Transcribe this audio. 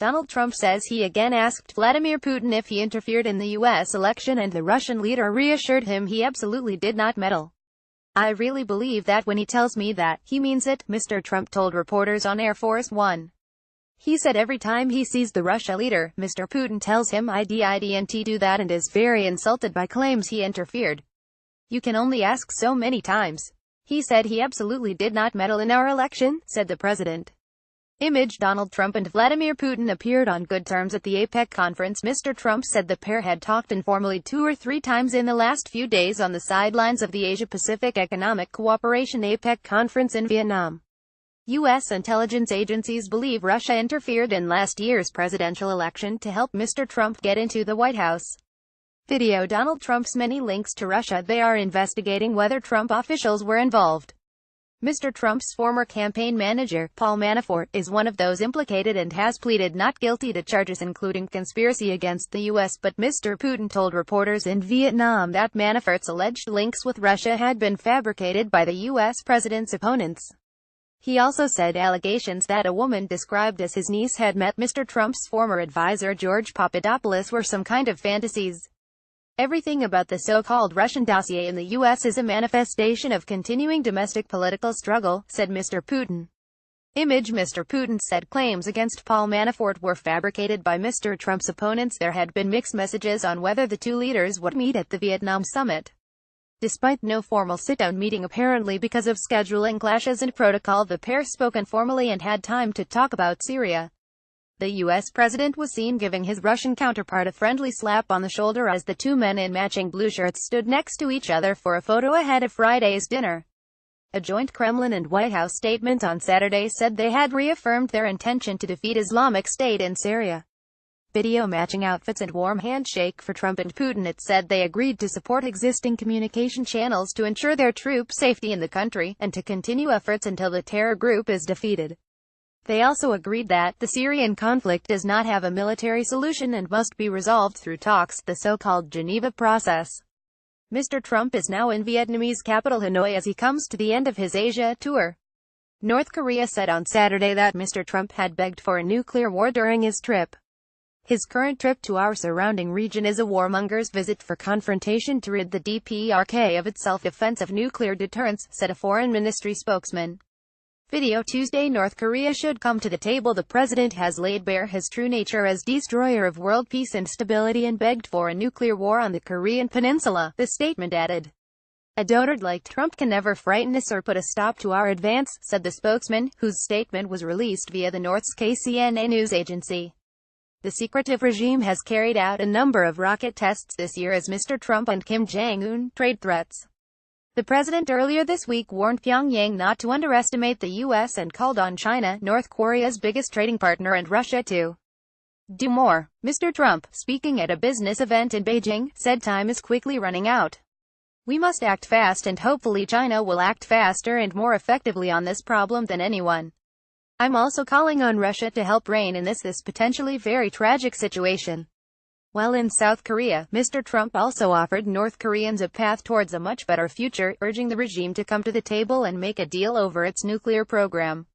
Donald Trump says he again asked Vladimir Putin if he interfered in the U.S. election, and the Russian leader reassured him he absolutely did not meddle. "I really believe that when he tells me that, he means it," Mr. Trump told reporters on Air Force One. He said every time he sees the Russia leader, Mr. Putin tells him I didn't do that, and is very insulted by claims he interfered. "You can only ask so many times. He said he absolutely did not meddle in our election," said the president. Image: Donald Trump and Vladimir Putin appeared on good terms at the APEC conference. Mr. Trump said the pair had talked informally 2 or 3 times in the last few days on the sidelines of the Asia-Pacific Economic Cooperation APEC conference in Vietnam. U.S. intelligence agencies believe Russia interfered in last year's presidential election to help Mr. Trump get into the White House. Video: Donald Trump's many links to Russia. They are investigating whether Trump officials were involved. Mr. Trump's former campaign manager, Paul Manafort, is one of those implicated and has pleaded not guilty to charges including conspiracy against the U.S., but Mr. Putin told reporters in Vietnam that Manafort's alleged links with Russia had been fabricated by the U.S. president's opponents. He also said allegations that a woman described as his niece had met Mr. Trump's former advisor George Papadopoulos were some kind of fantasies. "Everything about the so-called Russian dossier in the U.S. is a manifestation of continuing domestic political struggle," said Mr. Putin. Image: Mr. Putin said claims against Paul Manafort were fabricated by Mr. Trump's opponents. There had been mixed messages on whether the two leaders would meet at the Vietnam summit. Despite no formal sit-down meeting apparently because of scheduling clashes and protocol, the pair spoke informally and had time to talk about Syria. The U.S. president was seen giving his Russian counterpart a friendly slap on the shoulder as the two men in matching blue shirts stood next to each other for a photo ahead of Friday's dinner. A joint Kremlin and White House statement on Saturday said they had reaffirmed their intention to defeat Islamic State in Syria. Video: matching outfits and warm handshake for Trump and Putin. It said they agreed to support existing communication channels to ensure their troops' safety in the country, and to continue efforts until the terror group is defeated. They also agreed that the Syrian conflict does not have a military solution and must be resolved through talks, the so-called Geneva process. Mr. Trump is now in Vietnamese capital Hanoi as he comes to the end of his Asia tour. North Korea said on Saturday that Mr. Trump had begged for a nuclear war during his trip. "His current trip to our surrounding region is a warmonger's visit for confrontation to rid the DPRK of its self-defense of nuclear deterrence," said a foreign ministry spokesman. Video: Tuesday, North Korea should come to the table. The president has laid bare his true nature as destroyer of world peace and stability and begged for a nuclear war on the Korean peninsula, the statement added. "A dotard like Trump can never frighten us or put a stop to our advance," said the spokesman, whose statement was released via the North's KCNA news agency. The secretive regime has carried out a number of rocket tests this year as Mr. Trump and Kim Jong-un trade threats. The president earlier this week warned Pyongyang not to underestimate the U.S. and called on China, North Korea's biggest trading partner, and Russia to do more. Mr. Trump, speaking at a business event in Beijing, said time is quickly running out. "We must act fast, and hopefully China will act faster and more effectively on this problem than anyone. I'm also calling on Russia to help rein in this potentially very tragic situation." While in South Korea, Mr. Trump also offered North Koreans a path towards a much better future, urging the regime to come to the table and make a deal over its nuclear program.